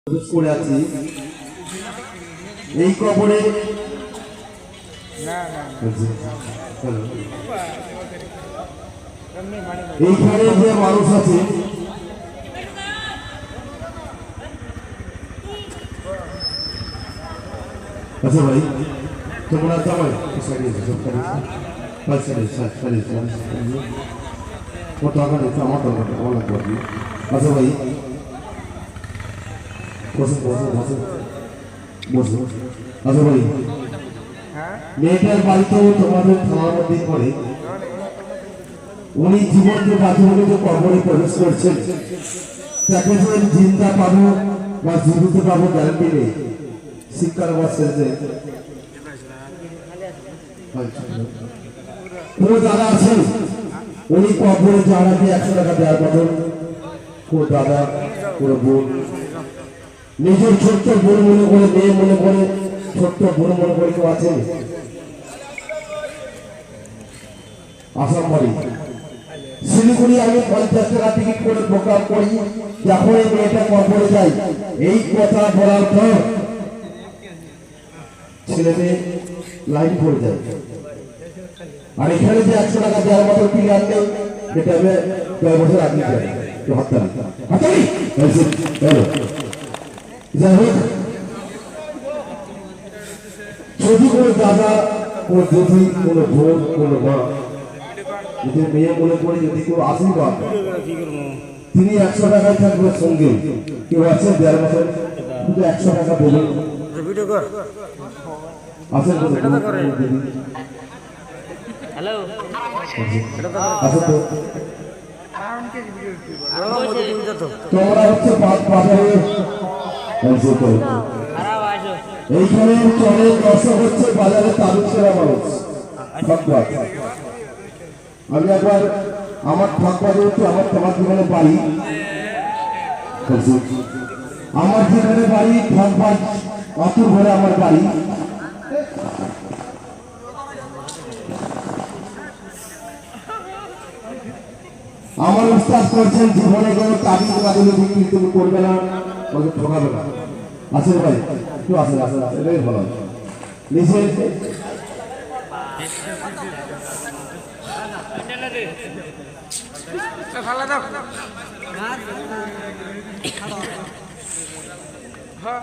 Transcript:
করে আছি এই কবরে এইখানে যে মানুষ আছে আচ্ছা ভাই তোমরা জামাই কত টাকা নিচ্ছে আমার দরকার আমার লাগবে আচ্ছা ভাই বসো বসো বসো বসো আচ্ছা ভাই মেয়েটার বাড়িতেও তোমাদের থানার মধ্যে পড়ে উনি জীবনকে বাঁচিয়ে যে কবরে প্রবেশ করছেন তাকে যে জিন্দা পাবো বা জীবিত পাবো গ্যারান্টি নেই শিক্ষার বছরে কোনো দাদা আছেন উনি কবরে যাওয়ার আগে 100 টাকা দেওয়ার বদল কোনো দাদা কোনো বোন নিজের ছোট্ট বোন মনে করে মেয়ে মনে করে ছোট্ট বোন মনে করে কেউ আছেন আসাম বাড়ি শিলিগুড়ি আমি 50 টাকা টিকিট করে প্রোগ্রাম করি যখন এই মেয়েটা কবরে যায় এই কথা বলার পর ছেলে মেয়ে লাইন পড়ে যায় আর এখানে যে 100 টাকা দেওয়ার মতো কি আনলে এটা হবে 10 বছর আগে যায় তো হাততালি হাততালি যাই হোক যদি কোনো দাদা কোনো দিদি কোনো বোন কোনো মা যদি মেয়ে মনে করে যদি কেউ আশীর্বাদ তিনি 100 টাকায় থাকবে সঙ্গে কেউ আছে 1.5 বছর শুধু 100 টাকা দেবেন আসেন হ্যালো তোমরা হচ্ছে এইখানে চলে দর্শক হচ্ছে বাজারে তালুক সেরা মানুষ আমি একবার আমার ঠাকুমা যেহেতু আমার জীবনে বাড়ি আমার যেখানে বাড়ি ঠাকুমা অতুর ঘরে আমার বাড়ি আমার উস্তাদ করছেন জীবনে কোনো তাবিজ বাদলে বিক্রি তুমি করবে না ওকে ঠকাবে না আসেন ভাই একটু আসেন আসেন এটাই ভালো নিজে ভালো দাও হ্যাঁ